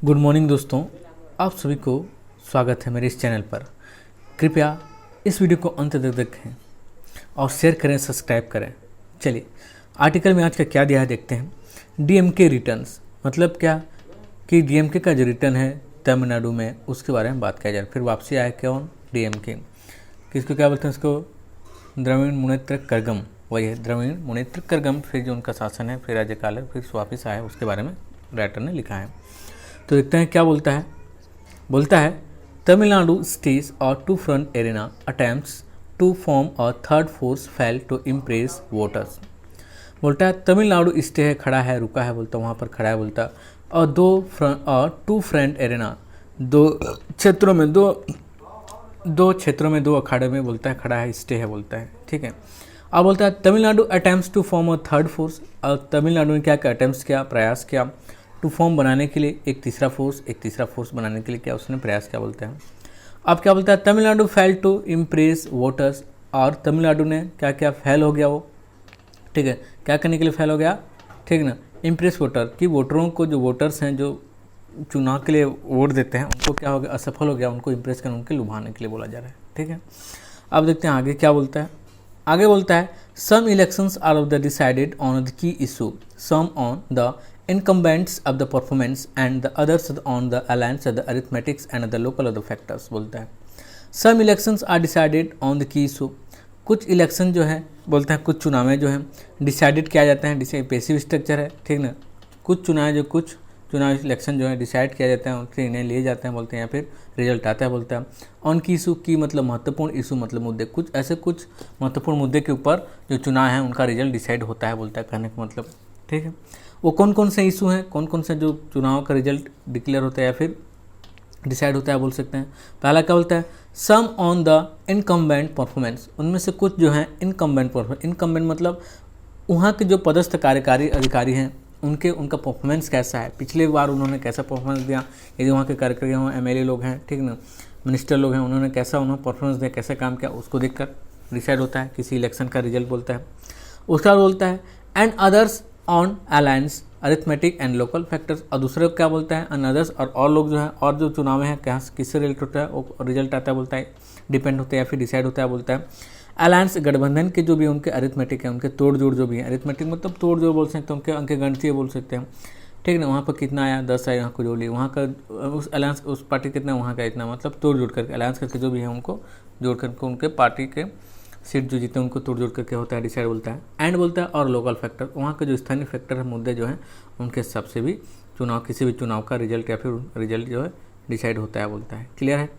Good morning दोस्तों, आप सभी को स्वागत है मेरे इस चैनल पर। कृपया इस वीडियो को अंत तक देखें और शेयर करें, सब्सक्राइब करें। चलिए आर्टिकल में आज का क्या दिया है देखते हैं। डीएमके रिटर्न्स मतलब क्या कि डीएमके का जो रिटर्न है तमिलनाडु में उसके बारे में बात किया जाए। फिर वापसी आया कौन? डीएमके। किसको क्या बोलते हैं? उसको द्रविड़ मुनेत्र कड़गम, वही है द्रविड़ मुनेत्र कड़गम। फिर जो उनका शासन है, फिर राज्यकाल है, फिर वापस आया, उसके बारे में राइटर ने लिखा है। तो देखते हैं क्या बोलता है। बोलता है तमिलनाडु स्टेज और two front arena attempts to form a third force fail to impress voters. बोलता है तमिलनाडु स्टे है, खड़ा है, रुका है, बोलता वहाँ पर खड़ा है, बोलता और टू फ्रंट एरेना दो क्षेत्रों में दो अखाड़े में बोलता है खड़ा है, स्टे है, बोलता है। ठीक है। अब बोलता है Tamil Nadu attempts to form a third force. और तमिलनाडु ने क्या क्या अटेम्प्ट्स किया, प्रयास किया टू फॉर्म बनाने के लिए एक तीसरा फोर्स बनाने के लिए क्या उसने प्रयास किया, बोलते हैं। अब क्या बोलता है Tamil Nadu fail to impress voters. और तमिलनाडु ने क्या क्या फेल हो गया वो, ठीक है, क्या करने के लिए फेल हो गया, ठीक ना, इम्प्रेस वोटर की वोटरों को, जो वोटर्स हैं जो चुनाव के लिए वोट देते हैं उनको क्या हो गया, असफल हो गया, उनको इम्प्रेस करने, उनके लुभाने के लिए बोला जा रहा है। ठीक है। अब देखते हैं आगे क्या बोलता है। आगे बोलता है some elections are of the decided on the key issue, some on the incumbents of the performance and the others on the alliance of the arithmetics and the local of the factors। बोलता है some elections are decided on the key issue। कुछ election जो है, बोलते हैं कुछ चुनावें जो हैं डिसाइडेड किया जाता है, जिसे पैसिव स्ट्रक्चर है, ठीक ना। कुछ चुनाव इलेक्शन जो है डिसाइड किया जाता है, उनसे इन्हें लिए जाते हैं, बोलते हैं, या फिर रिजल्ट आता है, बोलता है। ऑन की इशू की मतलब महत्वपूर्ण, इशू मतलब मुद्दे, कुछ महत्वपूर्ण मुद्दे के ऊपर जो चुनाव है उनका रिजल्ट डिसाइड होता है, बोलता है, कहने का मतलब। ठीक है। वो कौन कौन से इशू हैं, कौन कौन से जो चुनाव का रिजल्ट डिक्लेयर होता है या फिर डिसाइड होता है, बोल सकते हैं। पहला क्या बोलता है सम ऑन द इनकम्बेंट परफॉर्मेंस। उनमें से कुछ जो है इनकम्बेंट परफॉर्मेंस, इनकम्बेंट मतलब वहाँ के जो पदस्थ कार्यकारी अधिकारी हैं उनका परफॉर्मेंस कैसा है, पिछले बार उन्होंने कैसा परफॉर्मेंस दिया, यदि वहाँ के कार्यकारी हैं, एमएलए लोग हैं, ठीक ना, मिनिस्टर लोग हैं, उन्होंने परफॉर्मेंस दिया, कैसे काम किया, उसको देखकर डिसाइड होता है किसी इलेक्शन का रिजल्ट, बोलता है। उसका बोलता है and others on alliance arithmetic and local factors. और दूसरे को क्या बोलता है अनदर्स, और लोग जो है, और जो चुनाव हैं क्या किससे रिलेटेड होता है, वो रिजल्ट आता है, बोलता है, डिपेंड होता है या फिर डिसाइड होता है, बोलता है। अलायंस गठबंधन के जो भी उनके अरिथमेटिक है, उनके तोड़ जोड़ जो भी है, अरिथमेटिक मतलब तोड़ जोड़ बोल सकते हैं, उनके अंक गणितीय बोल सकते हैं, ठीक ना। वहाँ पर कितना आया, 10 आया, यहाँ को जोड़ लिया, वहाँ का उस अलायंस उस पार्टी कितना, वहाँ का इतना, मतलब तोड़ जोड़ करके अलायंस करके जो भी है उनको जोड़ करके उनके पार्टी के सीट जो जीते उनको तोड़ जोड़ करके होता है, डिसाइड, बोलता है। एंड बोलता है और लोकल फैक्टर, वहाँ के जो स्थानीय फैक्टर है, मुद्दे जो हैं उनके हिसाब से भी किसी भी चुनाव का रिजल्ट या फिर रिजल्ट जो है डिसाइड होता है, बोलता है। क्लियर है।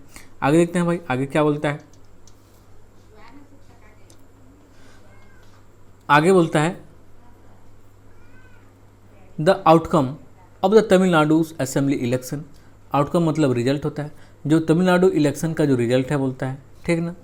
आगे देखते हैं भाई, आगे क्या बोलता है। आगे बोलता है the outcome of the Tamil Nadu assembly election. Outcome मतलब रिजल्ट होता है, जो तमिलनाडु इलेक्शन का जो रिजल्ट है, बोलता है, ठीक ना।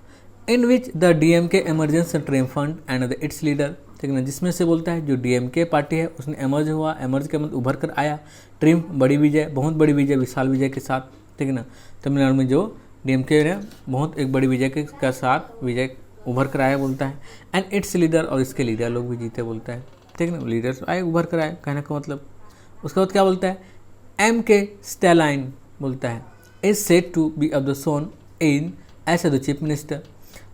In which the DMK emerges triumphant and its leader, ठीक ना, जिसमें से बोलता है जो डीएमके पार्टी है उसने एमर्ज के मतलब उभर कर आया, ट्रिम्फ बड़ी विजय, बहुत बड़ी विजय, विशाल विजय के साथ, ठीक ना। तमिलनाडु में जो डीएमके ने बहुत एक बड़ी विजय के साथ विजय उभर कर आया, बोलता है। एंड इट्स लीडर, और इसके लीडर लोग भी जीते, बोलता है, ठीक ना, लीडर्स आए, उभर कर आए, कहने का मतलब। उसके बाद क्या बोलता है एम के स्टैलाइन, बोलता है is said to be of the son in as the chief minister.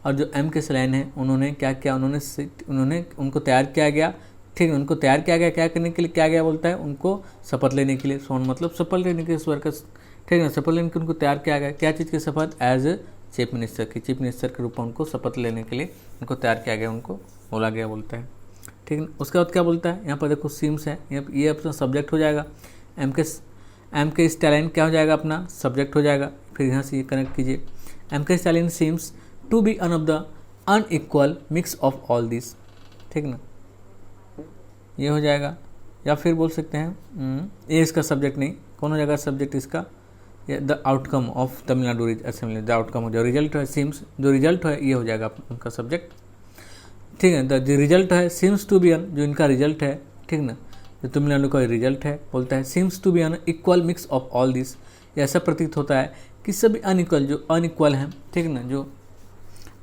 और जो एम के स्टैलिन है उन्होंने क्या किया, उनको तैयार किया गया, ठीक है, उनको तैयार किया गया, क्या करने के लिए किया गया, बोलता है, उनको शपथ लेने के लिए, सोन मतलब शपथ लेने के स्वर का, ठीक है, शपथ लेने के उनको तैयार किया गया, क्या चीज़ की शपथ, एज ए चीफ मिनिस्टर के रूप में उनको शपथ लेने के लिए उनको तैयार किया गया, उनको बोला गया, बोलता है, ठीक है। उसके बाद क्या बोलता है, यहाँ पर देखो सीम्स है, ये अपना सब्जेक्ट हो जाएगा, एम के स्टैलिन क्या हो जाएगा, अपना सब्जेक्ट हो जाएगा। फिर यहाँ से ये कनेक्ट कीजिए, M K Stalin seems to be an of the unequal mix of all this, ठीक ना, ये हो जाएगा। या फिर बोल सकते हैं ये इसका सब्जेक्ट नहीं, कौन हो जाएगा सब्जेक्ट इसका, the outcome of Tamil Nadu assembly, the outcome जो रिजल्ट है सीम्स, जो रिजल्ट है ये हो जाएगा उनका सब्जेक्ट, ठीक है। द रिजल्ट है सीम्स टू बी अन, जो इनका रिजल्ट है, ठीक ना, जो तमिलनाडु का रिजल्ट है, बोलता है seems to be unequal mix of all this. ऐसा प्रतीत होता है कि सभी अनइक्वल, जो अनइक्वल हैं, ठीक ना, जो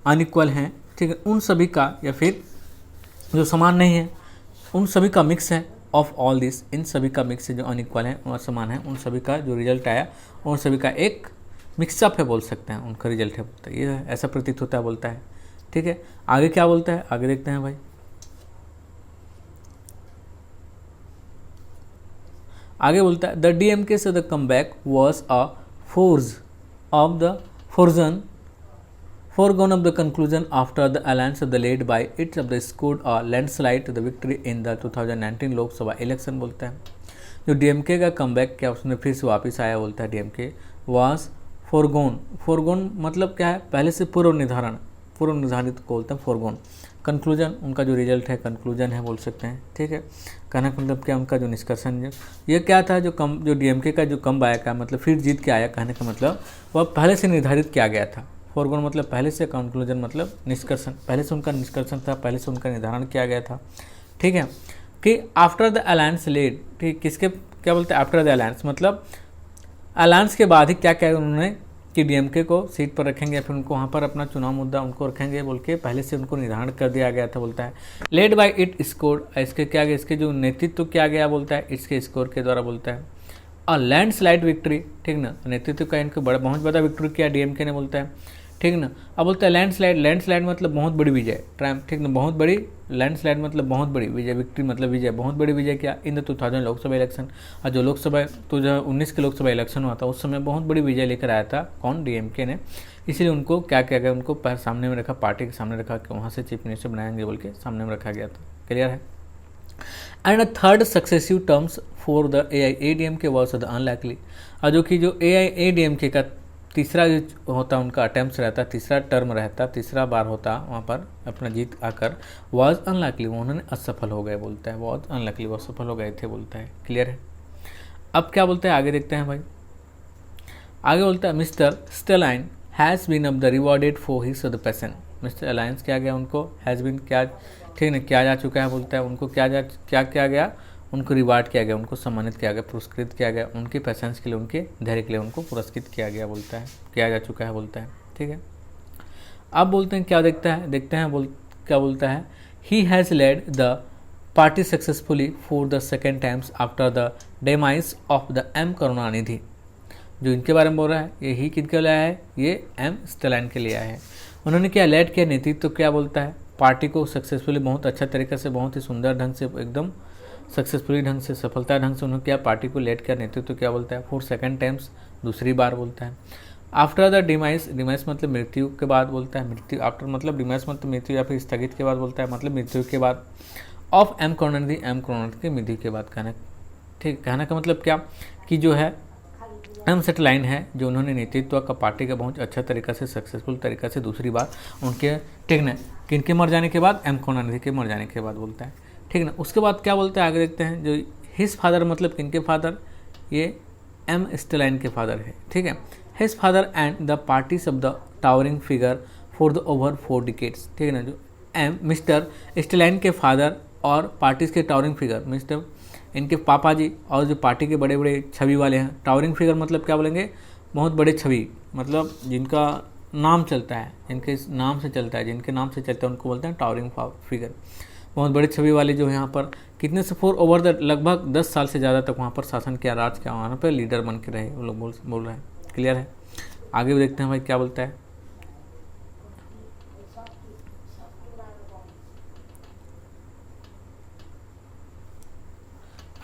अनइक्वल हैं, ठीक है, उन सभी का, या फिर जो समान नहीं है उन सभी का मिक्स है, ऑफ ऑल दिस, इन सभी का मिक्स से जो अनइक्वल है और समान है उन सभी का जो रिजल्ट आया उन सभी का एक मिक्सअप है बोल सकते हैं, उनका रिजल्ट है बोलता है, ये ऐसा प्रतीत होता है बोलता है। ठीक है, आगे क्या बोलता है, आगे देखते हैं भाई। आगे बोलता है द डीएमके से the comeback was a force of the foregone of the conclusion after the alliance of the led by it of the scored a landslide to the victory in the 2019 Lok Sabha election. बोलता है जो DMK का comeback क्या उसने फिर से वापस आया, बोलता है डीएमके वाज फोरगोन मतलब क्या है, पहले से पूर्व निर्धारित को बोलते हैं फोरगोन। कंक्लूजन उनका जो रिजल्ट है कंक्लूजन है बोल सकते हैं। ठीक है, कहने का मतलब क्या, उनका जो निष्कर्षण ये क्या था, जो डीएमके का जो कम आया का मतलब फिर जीत के आया, कहने का मतलब वह पहले से निर्धारित किया गया था। फोरगोन मतलब पहले से, कंक्लूजन मतलब निष्कर्षण, पहले से उनका निष्कर्षण था, पहले से उनका निर्धारण किया गया था। ठीक है, कि आफ्टर द अलायंस लेड, ठीक किसके क्या बोलते हैं, आफ्टर द अलायंस मतलब अलायंस के बाद ही क्या क्या उन्होंने कि डीएमके को सीट पर रखेंगे या फिर उनको वहाँ पर अपना चुनाव मुद्दा उनको रखेंगे बोल के पहले से उनको निर्धारण कर दिया गया था। बोलता है लेड बाय इट स्कोर, इसके क्या गया, इसके जो नेतृत्व किया गया बोलता है इसके स्कोर के द्वारा, बोलता है और लैंडस्लाइड विक्ट्री। ठीक ना, नेतृत्व का इनको बहुत बड़ा विक्ट्री किया डीएमके ने, बोलता है। ठीक ना, अब बोलता है लैंडस्लाइड मतलब बहुत बड़ी विजय, ट्रायम्फ। ठीक ना, बहुत बड़ी, लैंडस्लाइड मतलब बहुत बड़ी विजय, विक्ट्री मतलब विजय, बहुत बड़ी विजय क्या इन द 2000 लोकसभा इलेक्शन। और जो लोकसभा 2019 के लोकसभा इलेक्शन हुआ था उस समय बहुत बड़ी विजय लेकर आया था कौन, डीएमके ने। इसलिए उनको क्या किया गया, उनको सामने में रखा, पार्टी के सामने रखा कि वहाँ से चीफ मिनिस्टर बनाएंगे बोल के सामने में रखा गया था। क्लियर है। And a third successive terms for the AIADMK was the unlikely, और जो कि जो AIADMK का तीसरा जो होता उनका अटेम्प्ट रहता, तीसरा टर्म रहता, तीसरा बार होता वहाँ पर अपना जीत आकर, वाज अनलाइकली उन्होंने असफल हो गए, बोलता है वाज अनलाइकली वो असफल हो गए थे, बोलता है। क्लियर है। अब क्या बोलते हैं, आगे देखते हैं भाई। आगे बोलता है मिस्टर स्टेलाइन हैज़ बीन अब the rewarded for his the passion. Mister alliance क्या गया, उनको हैज़ बीन क्या, ठीक है, क्या जा चुका है, बोलता है उनको क्या किया गया, उनको रिवार्ड किया गया, उनको सम्मानित किया गया, पुरस्कृत किया गया, उनके पैशंस के लिए, उनके धैर्य के लिए उनको पुरस्कृत किया गया, बोलता है, किया जा चुका है, बोलता है। ठीक है, अब बोलते हैं क्या देखते हैं क्या बोलता है, he has led the party successfully for the second times after the demise of the M Karunanidhi. जो इनके बारे में बोल रहा है ये ही किनके लिए आया है, ये M स्टेलाइन के लिए आया है। उन्होंने क्या लेड किया, नेतृत्व तो क्या बोलता है, पार्टी को सक्सेसफुली बहुत अच्छा तरीके से, बहुत ही सुंदर ढंग से, एकदम सक्सेसफुली ढंग से, सफलता ढंग से उन्होंने क्या पार्टी को लेड किया, नेतृत्व क्या बोलता है, फॉर सेकेंड टाइम्स दूसरी बार, बोलता है। आफ्टर द डिमाइस मतलब मृत्यु के बाद, बोलता है मृत्यु, आफ्टर मतलब डिमाइस मतलब मृत्यु या फिर स्थगित के बाद, बोलता है मतलब मृत्यु के बाद, ऑफ M करुणानिधि की मृत्यु के बाद, कहना ठीक, कहने का मतलब क्या कि जो है M स्टेलाइन है जो उन्होंने नेतृत्व का पार्टी का बहुत अच्छा तरीका से, सक्सेसफुल तरीका से दूसरी बार उनके, ठीक ना, किनके मर जाने के बाद, M करुणानिधि के मर जाने के बाद, बोलता है। ठीक ना, उसके बाद क्या बोलता है, आगे देखते हैं। जो हिज फादर मतलब किनके फादर, ये M स्टेलाइन के फादर है। ठीक है, his father and the parties of the towering figure for the over 4 decades. ठीक है ना, जो मिस्टर स्टेलाइन के फादर और पार्टीज के टावरिंग फिगर, मिस्टर इनके पापा जी और जो पार्टी के बड़े बड़े छवि वाले हैं। टावरिंग फिगर मतलब क्या बोलेंगे, बहुत बड़े छवि, मतलब जिनका नाम चलता है, जिनके नाम से चलता है, जिनके नाम से चलता है उनको बोलते हैं टावरिंग फिगर। बहुत बड़े छवि वाले जो यहाँ पर कितने से 4 ओवर द लगभग 10 साल से ज़्यादा तक वहाँ पर शासन किया, राज किया, वहाँ पर लीडर बन के रहे, वो लोग बोल रहे हैं। क्लियर है। आगे भी देखते हैं भाई क्या बोलता है।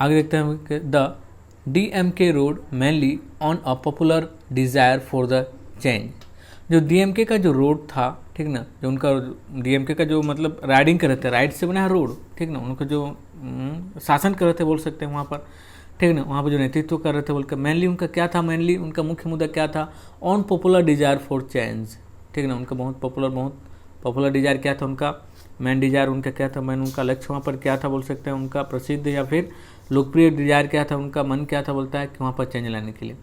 आगे देखते हैं the DMK road mainly on a popular desire for the change. जो DMK का जो रोड था, ठीक ना, जो उनका DMK का जो मतलब राइडिंग कर रहे थे, राइट से बना है रोड, ठीक ना, उनको जो शासन कर रहे थे बोल सकते हैं वहाँ पर, ठीक ना, वहाँ पर जो नेतृत्व कर रहे थे बोलकर, मेनली उनका क्या था, मेनली उनका मुख्य मुद्दा क्या था, on popular desire for change. ठीक ना, उनका बहुत पॉपुलर डिज़ायर क्या था, उनका मेन डिज़ायर उनका क्या था, मेन उनका लक्ष्य वहाँ पर क्या था बोल सकते हैं, उनका प्रसिद्ध या फिर लोकप्रिय डिज़ायर क्या था, उनका मन क्या था, बोलता है कि वहाँ पर चेंज लाने के लिए,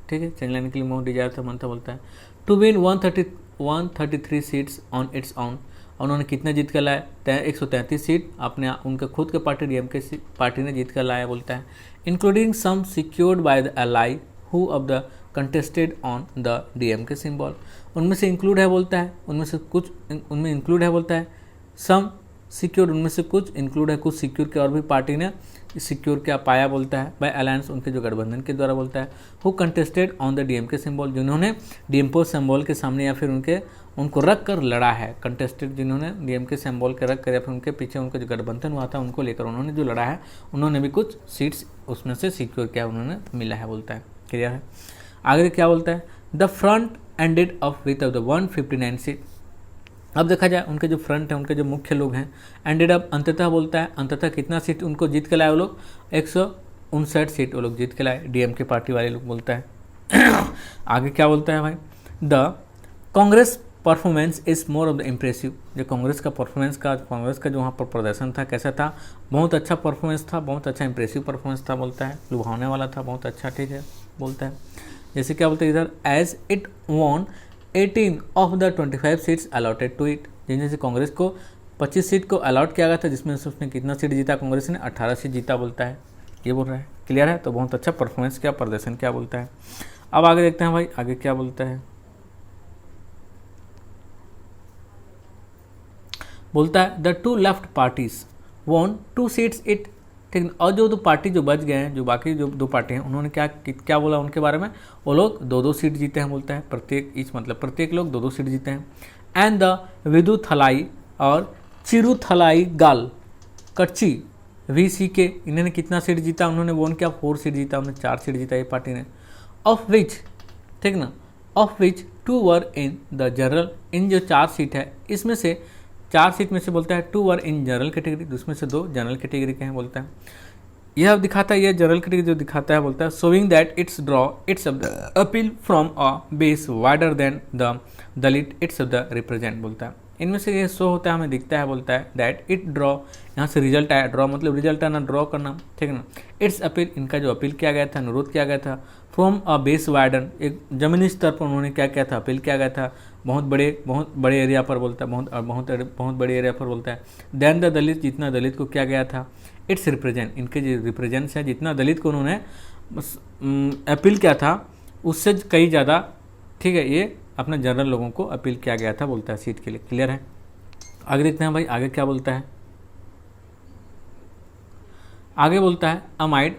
ठीक है, चेंज लाने के लिए बहुत डिज़ायर था, मन था, बोलता है। To win 133 seats on its own, उन्होंने कितना जीत कर लाया, 133 सीट अपने उनके खुद के पार्टी DMK पार्टी ने जीत कर लाया, बोलता है। Including some secured by the ally who of the contested on the DMK symbol, उनमें से इंक्लूड है, बोलता है, उनमें से कुछ उनमें इंक्लूड है, बोलता है, सम सिक्योर, उनमें से कुछ इंक्लूड है, कुछ सिक्योर के और भी पार्टी ने सिक्योर क्या पाया बोलता है, बाय अलायंस उनके जो गठबंधन के द्वारा बोलता है। Who contested on the DMK symbol, जिन्होंने डीएमके सिंबल के सामने या फिर उनको रख कर लड़ा है, कंटेस्टेड जिन्होंने डीएमके सिंबल के रख कर या फिर उनके पीछे उनका जो गठबंधन हुआ था उनको लेकर उन्होंने जो लड़ा है, उन्होंने भी कुछ सीट्स उसमें से सिक्योर क्या उन्होंने मिला है बोलता है। क्लियर है। आगे क्या बोलता है, the front ended up with the 159 seat. अब देखा जाए उनके जो फ्रंट है, उनके जो मुख्य लोग हैं, एंडेड अप अंततः बोलता है, अंततः कितना सीट उनको जीत के लाए वो लोग, 159 सीट वो लोग जीत के लाए, डीएमके पार्टी वाले लोग बोलता है। आगे क्या बोलता है भाई, the Congress performance is more of the impressive, जो कांग्रेस का परफॉर्मेंस का जो वहाँ पर प्रदर्शन था कैसा था, बहुत अच्छा परफॉर्मेंस था, बहुत अच्छा इंप्रेसिव परफॉर्मेंस था बोलता है, लुभावने वाला था, बहुत अच्छा, ठीक है बोलता है। जैसे क्या बोलते हैं इधर, as it won 18 of the 25 seats allotted to it, जैसे कांग्रेस को 25 सीट को अलॉट किया गया था, जिसमें से उसने कितना सीट जीता, कांग्रेस ने 18 सीट जीता बोलता है, ये बोल रहा है। क्लियर है। तो बहुत अच्छा परफॉर्मेंस क्या, प्रदर्शन क्या बोलता है। अब आगे देखते हैं भाई, आगे क्या बोलता है, बोलता है the two left parties won 2 seats it, ठीक है। और जो 2 पार्टी जो बच गए हैं, जो बाकी जो 2 पार्टी हैं, उन्होंने क्या बोला उनके बारे में, वो लोग 2-2 सीट जीते हैं बोलता है, प्रत्येक ईच मतलब प्रत्येक लोग 2-2 सीट जीते हैं। एंड द विदुथलाई और चिरुथलाई गाल कच्ची VC के, इन्होंने कितना सीट जीता, उन्होंने वोन क्या 4 सीट जीता, उन्होंने 4 सीट जीता ये पार्टी ने। ऑफ विच, ठीक ना, of which 2 were in the general, इन जो 4 सीट है इसमें से 4 सीट में से बोलता है 2 वर इन जनरल कैटेगरी, उसमें से 2 जनरल कैटेगरी के हैं बोलता है। यह दिखाता है, यह जनरल कैटेगरी जो दिखाता है बोलता है, showing that it's draw it's of the appeal from a base wider than the Dalit it's of the represent, बोलता है इनमें से ये शो होता है, हमें दिखता है बोलता है दैट इट ड्रॉ, यहाँ से रिजल्ट आया, ड्रॉ मतलब रिजल्ट आना, ड्रॉ करना, ठीक है ना। इट्स अपील, इनका जो अपील किया गया था, अनुरोध किया गया था, फ्रॉम अ बेस वाइडन, एक जमीनी स्तर पर उन्होंने क्या किया था, अपील किया गया था, बहुत बड़े एरिया पर बोलता है, बहुत बड़े एरिया पर बोलता है। देन द दलित, जितना दलित को किया गया था, इट्स रिप्रेजेंट, इनके जो रिप्रेजेंट्स हैं, जितना दलित को उन्होंने अपील किया था उससे कई ज़्यादा, ठीक है, ये अपने जनरल लोगों को अपील किया गया था बोलता है सीट के लिए। क्लियर है। आगे देखते हैं भाई, आगे क्या बोलता है, आगे बोलता है amide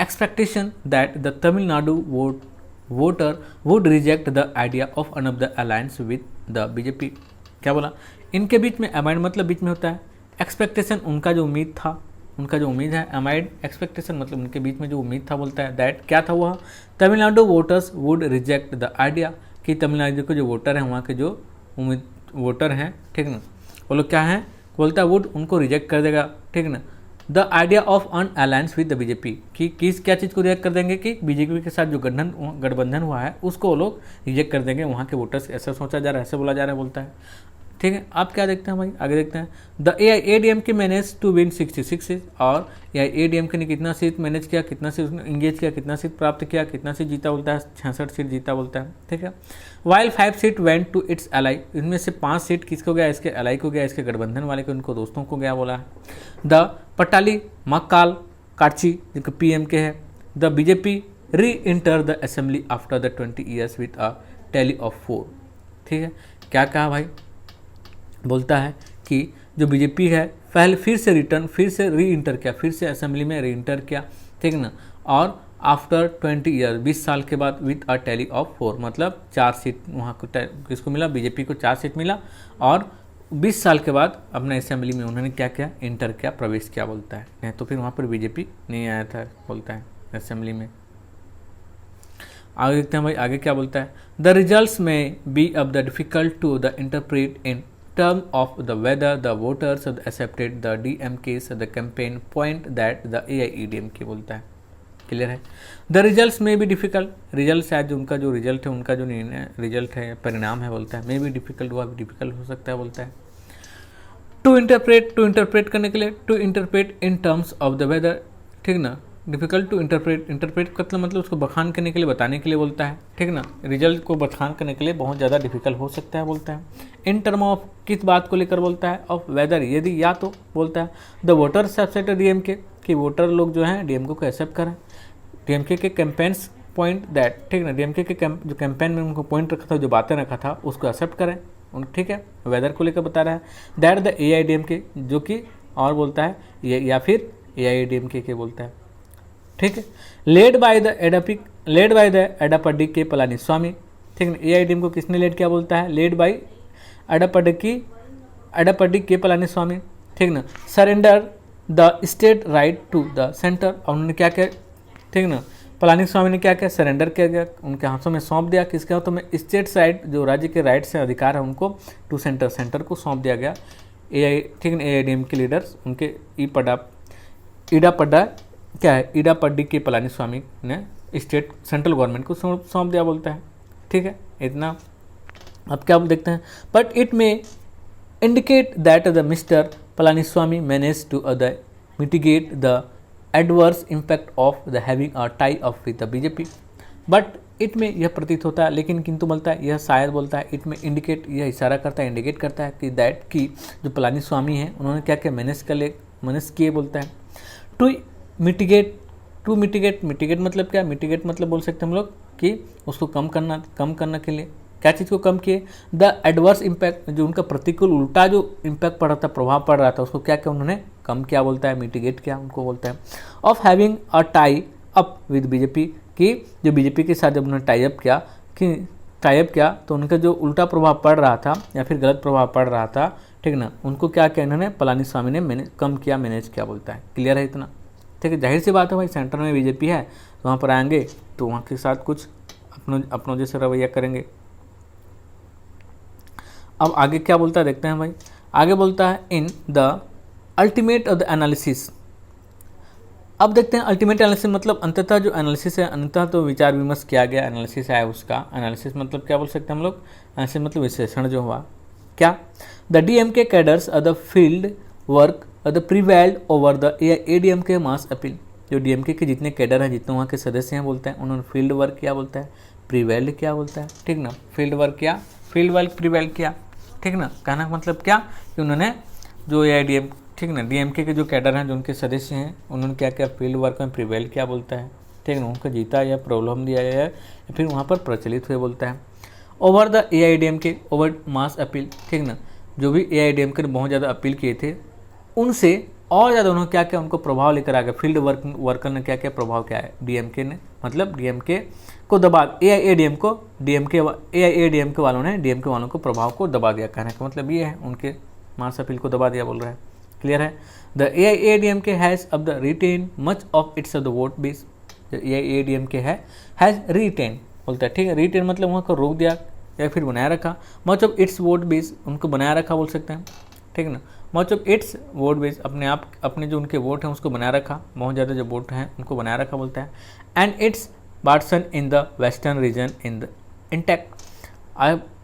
expectation that the Tamil Nadu voter would reject the idea of an of the alliance with the BJP. क्या बोला, इनके बीच में, अमाइड मतलब बीच में होता है, एक्सपेक्टेशन उनका जो उम्मीद था, उनका जो उम्मीद है, अमाइड एक्सपेक्टेशन मतलब उनके बीच में जो उम्मीद था बोलता है, दैट क्या था वह, Tamil Nadu voters would reject the idea, कि तमिलनाडु के जो वोटर हैं, वहाँ के जो उम्मीद वोटर हैं, ठीक ना, वो लोग क्या हैं, बोलता है वुड, उनको रिजेक्ट कर देगा, ठीक ना, the idea of an alliance with the BJP, कि किस क्या चीज़ को रिजेक्ट कर देंगे, कि बीजेपी के साथ जो गठबंधन हुआ है उसको वो लोग रिजेक्ट कर देंगे, वहाँ के वोटर्स, ऐसा सोचा जा रहा है, ऐसा बोला जा रहा है बोलता है, ठीक है। आप क्या देखते हैं भाई, आगे देखते हैं, the AIADMK manage to win 66 seat, और AIADMK ने कितना सीट मैनेज किया, कितना सीट उसने इंगेज किया, कितना सीट प्राप्त किया, कितना सीट जीता बोलता है, 66 सीट जीता बोलता है, ठीक है। While 5 seat went to its ally, इनमें से 5 सीट किसको गया, इसके अलाई को गया, इसके गठबंधन वाले को, उनको दोस्तों को गया बोला है। द पटाली मक्काल काची जो PMK है, द BJP री enter the assembly after the 20 years with a tally of 4, ठीक है। क्या कहा भाई, बोलता है कि जो बीजेपी है फिर से री इंटर किया, फिर से असेंबली में री इंटर किया, ठीक ना, और आफ्टर 20 ईयर 20 साल के बाद विथ अ टैली ऑफ 4, मतलब 4 सीट वहाँ को किसको मिला, बीजेपी को 4 सीट मिला, और 20 साल के बाद अपने असेंबली में उन्होंने क्या किया, इंटर किया, प्रवेश किया बोलता है, नहीं तो फिर वहाँ पर बीजेपी नहीं आया था बोलता है असेंबली में। आगे देखते हैं भाई, आगे क्या बोलता है, द रिजल्ट्स में be a bit the difficult to the interpret in term of the whether the voters accepted the DMK's the campaign point that the AIADMK बोलता है। क्लियर है। द रिजल्ट्स में भी डिफिकल्ट, रिजल्ट शायद जो उनका जो रिजल्ट है, उनका जो रिजल्ट है, परिणाम है बोलता है, मे भी डिफिकल्ट, हुआ भी डिफिकल्ट हो सकता है बोलता है। टू इंटरप्रेट करने के लिए, to interpret in terms of the whether, ठीक ना, डिफिकल्ट टू इंटरप्रेट का मतलब उसको बखान करने के लिए, बताने के लिए बोलता है, ठीक ना, रिजल्ट को बखान करने के लिए बहुत ज़्यादा डिफिकल्ट हो सकता है बोलता है। इन टर्म ऑफ, किस बात को लेकर बोलता है, ऑफ वेदर, यदि या तो बोलता है द वोटर्स एक्सेप्ट DMK, कि वोटर लोग जो हैं DMK को एक्सेप्ट करें, DMK के कैंपेन्स पॉइंट दैट, ठीक ना, DMK के जो कैंपेन में उनको पॉइंट रखा था, जो बातें रखा था उसको एक्सेप्ट करें, ठीक है, वेदर को लेकर बता रहा है। दैट द AIADMK, जो कि और बोलता है या फिर AIADMK के बोलता है, ठीक है। लेड बाय द एडापड्डी के पलानीस्वामी, ठीक है। AIADMK को किसने लेड किया बोलता है, लेड बाय एडापड्डी के पलानीस्वामी, ठीक ना। Surrender the state right to the centre, और उन्होंने क्या किया, ठीक ना, पलानीस्वामी ने क्या किया, सरेंडर किया गया, उनके हाथों में सौंप दिया। किसके हाथों में, स्टेट राइट, जो राज्य के राइट से अधिकार है उनको, टू सेंटर को सौंप दिया गया। ठीक है, AIADMK के लीडर्स उनके इडापड्डी के पलानीस्वामी ने स्टेट सेंट्रल गवर्नमेंट को सौंप दिया बोलता है, ठीक है, इतना। अब क्या देखते हैं, बट इट में indicate that the Mr. Palaniswamy managed to mitigate the adverse impact of the having a tie up with the BJP. But it में यह प्रतीत होता है, लेकिन किंतु बोलता है, यह शायद बोलता है, इट में इंडिकेट, यह इशारा करता है, इंडिकेट करता है कि दैट की जो पलानीस्वामी है उन्होंने क्या क्या मैनेज किए बोलता है। टू मिटिगेट मतलब क्या, मिटिगेट मतलब बोल सकते हैं हम लोग कि उसको कम करना के लिए क्या चीज़ को कम किए, द एडवर्स इम्पैक्ट, जो उनका प्रतिकूल उल्टा जो इम्पैक्ट पड़ रहा था, प्रभाव पड़ रहा था, उसको क्या क्या उन्होंने कम किया बोलता है, मिटिगेट किया उनको बोलता है। Of having a tie up with BJP, कि जो BJP के साथ जब उन्होंने टाई अप किया तो उनका जो उल्टा प्रभाव पड़ रहा था या फिर गलत प्रभाव पड़ रहा था, ठीक ना, उनको क्या किया इन्होंने, पलानीस्वामी ने मैनेज किया बोलता है। क्लियर है इतना, ठीक है। जाहिर सी बात है भाई, सेंटर में BJP है तो वहाँ पर आएंगे तो वहाँ के साथ कुछ अपनों जैसे रवैया करेंगे। अब आगे क्या बोलता है देखते हैं भाई। आगे बोलता है in the ultimate of the analysis. अब देखते हैं अल्टीमेट एनालिसिस मतलब अंततः जो एनालिसिस है, अंततः तो विचार विमर्श किया गया, एनालिसिस है उसका। एनालिसिस मतलब क्या बोल सकते हैं हम लोग, एनालिसिस मतलब विश्लेषण जो हुआ क्या। The DMK cadres of the field work of the prevailed over the AIADMK mass appeal. जो DMK के जितने कैडर हैं, जितने वहाँ के सदस्य हैं बोलते हैं, उन्होंने फील्ड वर्क किया बोलता है, प्रिवेल्ड किया बोलता है, ठीक ना, फील्ड वर्क प्रिवेल्ड किया, ठीक ना। कहना का मतलब क्या कि उन्होंने जो AIADMK, ठीक ना, DMK के जो कैडर हैं, जो उनके सदस्य हैं, उन्होंने क्या किया, फील्ड वर्क में प्रिवेल किया बोलता है, ठीक ना, उनको जीता या प्रॉब्लम दिया या फिर वहाँ पर प्रचलित हुए बोलता है। Over the AIADMK over mass appeal, ठीक ना, जो भी AIADMK ने बहुत ज़्यादा अपील किए थे उनसे और ज़्यादा उन्होंने क्या किया, उनको प्रभाव लेकर आ गया। फील्ड वर्कर ने क्या किया, प्रभाव क्या है, DMK ने, मतलब DMK को दबा, AIADMK वालों ने DMK वालों को प्रभाव को दबा दिया। कहने का मतलब ये है, उनके मास अपील को दबा दिया बोल रहा है। क्लियर है। द AIADMK हैज़ अब the retain much of its of the vote base. जो AIADMK है हैज़ रिटेन बोलता है, ठीक है, रिटेन मतलब वहाँ को रोक दिया या फिर बनाया रखा। Much of it's vote base, उनको बनाया रखा बोल सकते हैं, ठीक है ना। Much of it's vote base, अपने जो उनके वोट हैं उसको बनाया रखा, बहुत ज़्यादा जो वोट हैं उनको बनाया रखा बोलता है। And its bastion in the western region in the intact,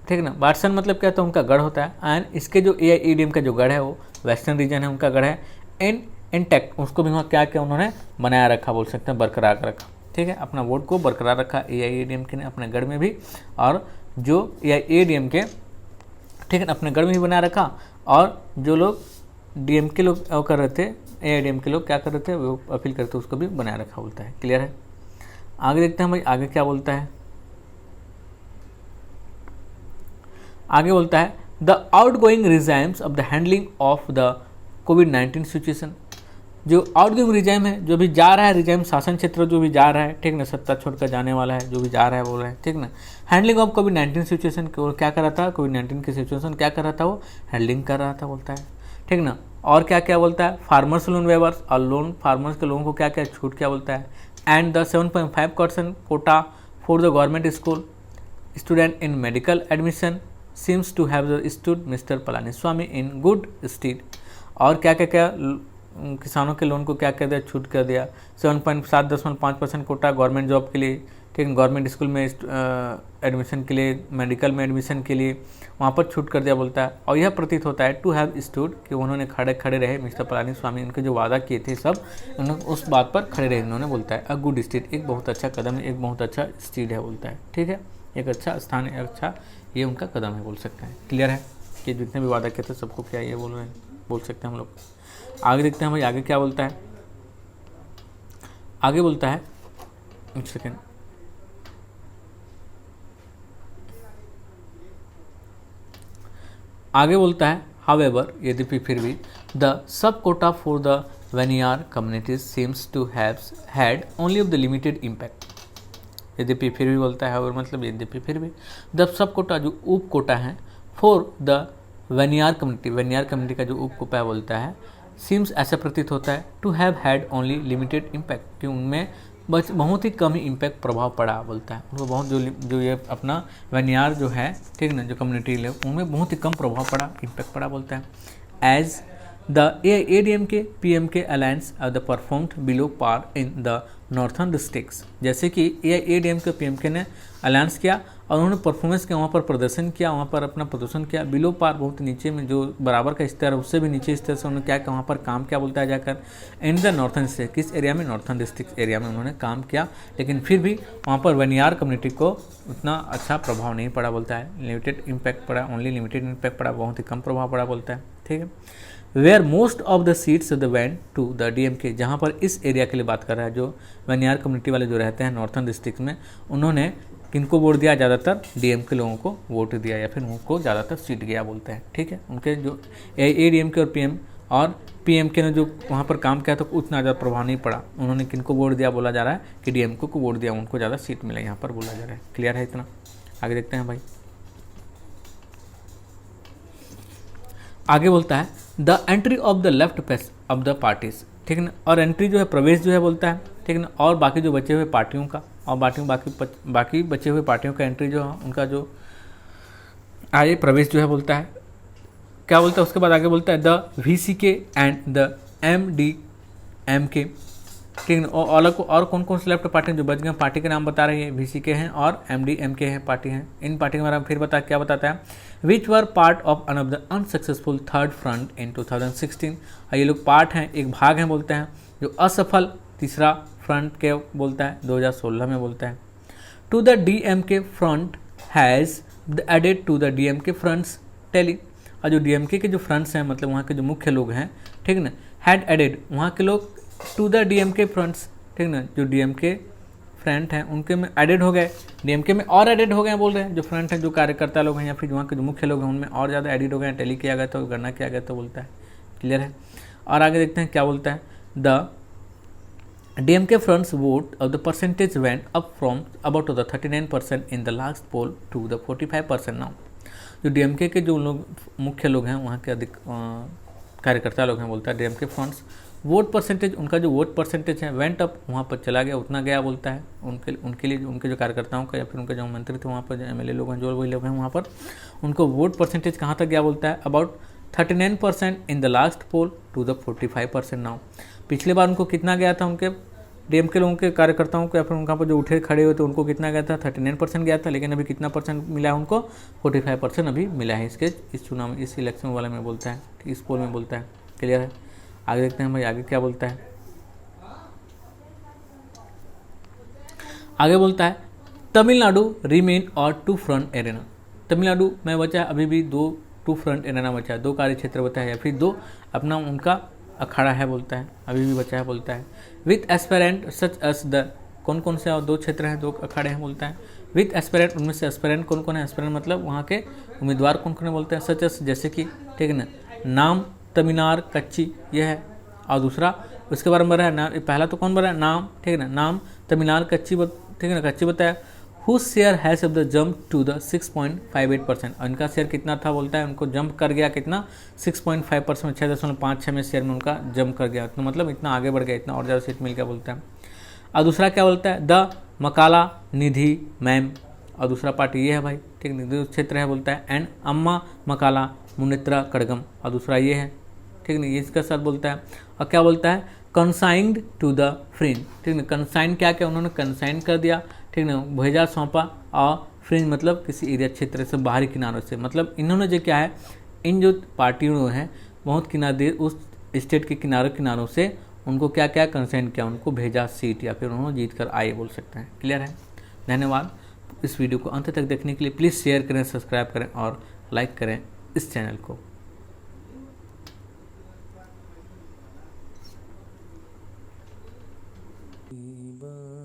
ठीक ना। बाटसन मतलब क्या, तो उनका गढ़ होता है, एंड इसके जो AIADMK का जो गढ़ है वो वेस्टर्न रीजन है, उनका गढ़ है, इन इंटैक्ट, उसको भी वहाँ क्या क्या उन्होंने बनाया रखा बोल सकते हैं, बरकरार रखा, ठीक है, अपना वोट को बरकरार रखा AIADMK ने अपने गढ़ में भी, और जो AIADMK, ठीक है, अपने गढ़ में भी बनाया रखा, और जो लोग DMK लोग कर रहे थे, AIADMK लोग क्या कर रहे थे, वो अपील करते थे, उसको भी बनाया रखा बोलता है। क्लियर है। आगे देखते हैं भाई, आगे क्या बोलता है। आगे बोलता है the outgoing regimes of the handling of the कोविड-19 सिचुएशन। जो आउटगोइंग रिजाइम है, जो भी जा रहा है, रिजाइम शासन क्षेत्र जो भी जा रहा है, ठीक ना, सत्ता छोड़कर जाने वाला है, जो भी जा रहा है बोल रहा है, ठीक ना। हैंडलिंग ऑफ कोविड-19 सिचुएशन को क्या कर रहा था, कोविड-19 की सिचुएशन क्या कर रहा था, वो हैंडलिंग कर रहा था बोलता है, ठीक ना। और क्या क्या बोलता है, फार्मर्स लोन वेवर्स, और लोन फार्मर्स के लोगों को क्या क्या छूट क्या बोलता है। And the 7.5% Kota for the government school student in medical admission seems to have stood Mr. Palaniswami in good stead। और क्या क्या क्या किसानों के लोन को क्या कर दिया, छूट कर दिया। 7.5% कोटा गवर्नमेंट जॉब के लिए, ठीक है, गवर्नमेंट स्कूल में एडमिशन के लिए, मेडिकल में एडमिशन के लिए वहाँ पर छूट कर दिया बोलता है। और यह प्रतीत होता है टू हैव स्टूड, कि उन्होंने खड़े रहे, मिस्टर पलानीस्वामी उनके जो वादा किए थे सब, उन्होंने उस बात पर खड़े रहे, उन्होंने बोलता है। अ गुड स्टेट, एक बहुत अच्छा कदम है, एक बहुत अच्छा स्टेट है बोलता है, ठीक है, एक अच्छा स्थान है, अच्छा ये उनका कदम है बोल सकते हैं। क्लियर है कि जितने भी वादा किए थे सबको क्या ये बोल रहे हैं, बोल सकते हैं हम लोग। आगे देखते हैं भाई, आगे क्या बोलता है। आगे बोलता है, एक सेकेंड, आगे बोलता है हावेवर, यद्यपि फिर भी, the sub quota for the Vanniyar communities seems to have had only of the limited impact. यद्यपि फिर भी बोलता है हावेवर मतलब यद्यपि फिर भी, द सब कोटा जो उप कोटा है फॉर द वेनियार कम्युनिटी का जो उप कोटा बोलता है, सीम्स ऐसा प्रतीत होता है to have had only limited impact, कि उनमें बस बहुत ही कम ही इम्पैक्ट प्रभाव पड़ा बोलता है। उनको बहुत जो ये अपना वेनियार जो है, ठीक ना, जो कम्युनिटी है उनमें बहुत ही कम प्रभाव पड़ा, इम्पैक्ट पड़ा बोलता है। As the ADMK PMK alliance are the performed below par in the northern districts, जैसे कि ADMK PMK ने अलायंस किया और उन्होंने परफॉर्मेंस किया, वहाँ पर प्रदर्शन किया, वहाँ पर अपना प्रदर्शन किया, बिलो पार बहुत नीचे में, जो बराबर का स्तर है उससे भी नीचे स्तर से उन्होंने क्या किया, वहाँ पर काम क्या बोलता है जाकर इन द नॉर्थर्न से, किस एरिया में, नॉर्थर्न डिस्ट्रिक्ट एरिया में उन्होंने काम किया, लेकिन फिर भी वहाँ पर वेनियार कम्युनिटी को उतना अच्छा प्रभाव नहीं पड़ा बोलता है, लिमिटेड इम्पैक्ट पड़ा, ओनली लिमिटेड इम्पैक्ट पड़ा, बहुत ही कम प्रभाव पड़ा बोलता है। ठीक है, where most of the seats the went to the DMK, जहाँ पर इस एरिया के लिए बात कर रहा है, जो वेनियार कम्युनिटी वाले जो रहते हैं नॉर्थर्न डिस्ट्रिक्ट में, उन्होंने किनको वोट दिया, ज़्यादातर DMK लोगों को वोट दिया या फिर उनको ज़्यादातर सीट गया बोलते हैं। ठीक है, उनके जो ADMK और PMK ने जो वहाँ पर काम किया तो उतना ज़्यादा प्रभाव नहीं पड़ा, उन्होंने किनको वोट दिया बोला जा रहा है कि DMK को वोट दिया, उनको ज़्यादा सीट मिला यहाँ पर बोला जा रहा है। क्लियर है इतना? आगे देखते हैं भाई। आगे बोलता है the entry of the left pace of the parties, ठीक है ना, और एंट्री जो है प्रवेश जो है बोलता है, ठीक है ना, और बाकी जो बचे हुए पार्टियों का और बाकी बचे हुए पार्टियों का एंट्री जो है उनका जो आगे प्रवेश जो है बोलता है, क्या बोलता है उसके बाद आगे बोलता है the VCK and the MDMK, ठीक है, और अलग और कौन कौन से लेफ्ट पार्टी जो बच गए पार्टी के नाम बता रही है, VCK हैं और MDMK है पार्टी हैं। इन पार्टी के बारे में फिर क्या बताता है, which were part of one of the unsuccessful third front in 2016, ये लोग पार्ट हैं, एक भाग हैं बोलते हैं, जो असफल तीसरा फ्रंट के बोलता है 2016 में बोलता है। To the DMK front has added to the DMK front's tally, और जो DMK के जो फ्रंट्स हैं मतलब वहाँ के जो मुख्य लोग हैं, ठीक ना, हैड एडेड वहाँ के लोग टू द DMK फ्रंट्स, ठीक ना, जो DMK फ्रंट हैं उनके में एडेड हो गए, DMK में और एडेड हो गए बोल रहे हैं, जो फ्रंट हैं जो कार्यकर्ता लोग हैं या फिर वहाँ के जो मुख्य लोग हैं उनमें और ज़्यादा एडिड हो गए, टेली किया गया तो गणना किया गया तो बोलता है। क्लियर है? और आगे देखते हैं क्या बोलता है, the DMK fronts vote of the percentage went up from about the 39% in the last poll to the 45% now। जो DMK के जो लोग मुख्य लोग हैं वहाँ के अधिक कार्यकर्ता लोग हैं बोलता है, DMK फंड्स वोट परसेंटेज, उनका जो वोट परसेंटेज है वेंट अप, वहाँ पर चला गया, उतना गया बोलता है, उनके लिए उनके जो कार्यकर्ताओं का या फिर उनके जो मंत्री थे वहाँ पर जो MLA लोग हैं जो वही लोग हैं वहाँ पर उनको वोट परसेंटेज कहाँ तक गया बोलता है, about 39% in the last poll to the 45% now. पिछले बार उनको कितना गया था, उनके DMK लोगों के कार्यकर्ताओं को या फिर उनका पर जो उठे खड़े हुए थे उनको कितना गया था, 39% गया था, लेकिन अभी कितना परसेंट मिला है उनको, 45% अभी मिला है इसके इस चुनाव में, इस इलेक्शन वाले में बोलता है, इस पोल में बोलता है। क्लियर है? आगे देखते हैं भाई आगे क्या बोलता है। आगे बोलता है तमिलनाडु रिमेन और टू फ्रंट एरेना, तमिलनाडु में बचा है अभी भी टू फ्रंट एरेना बचा है, दो कार्य क्षेत्र बचा है या फिर दो अपना उनका अखाड़ा है बोलता है, अभी भी बचा है बोलता है। With aspirant such as the, कौन कौन से और दो क्षेत्र हैं, दो अखाड़े हैं बोलता है। विथ एस्पेरेंट, उनमें से एस्पेरेंट कौन कौन है, एस्पेरेंट मतलब वहाँ के उम्मीदवार कौन कौन है बोलते हैं, सच एस जैसे कि, ठीक है ना, नाम तमिनार कच्ची ये है, और दूसरा उसके बारे में बताया नाम, पहला तो कौन बताया, नाम, ठीक है ना, नाम तमिनार कच्ची, ठीक है ना, कच्ची बताया। Whose share has of the jump to the 6.58%, इनका शेयर कितना था बोलता है, उनको जंप कर गया कितना, 6.5%, 6.56 में शेयर में उनका जंप कर गया, तो मतलब इतना आगे बढ़ गया, इतना और ज़्यादा सीट मिल गया बोलता है। और दूसरा क्या बोलता है, द मकाला निधि मैम, और दूसरा पार्टी ये है भाई, ठीक निधि क्षेत्र है बोलता है, एंड अम्मा मकाला मुनित्रा कड़गम, और दूसरा ये है, ठीक नहीं, ये इसका साथ बोलता है। और क्या बोलता है, कंसाइंड टू द फ्रिंज, ठीक है, कंसाइन क्या क्या उन्होंने कंसाइन कर दिया, ठीक ना, भेजा सौंपा, और फ्रिंज मतलब किसी एरिया क्षेत्र से बाहरी किनारों से, मतलब इन्होंने जो क्या है, इन जो पार्टियों हैं बहुत किनारे उस स्टेट के किनारों से उनको क्या क्या कंसाइन किया, उनको भेजा सीट या फिर उन्होंने जीत कर आए बोल सकते हैं। क्लियर है? धन्यवाद। इस वीडियो को अंत तक देखने के लिए प्लीज़ शेयर करें, सब्सक्राइब करें और लाइक करें इस चैनल को। बा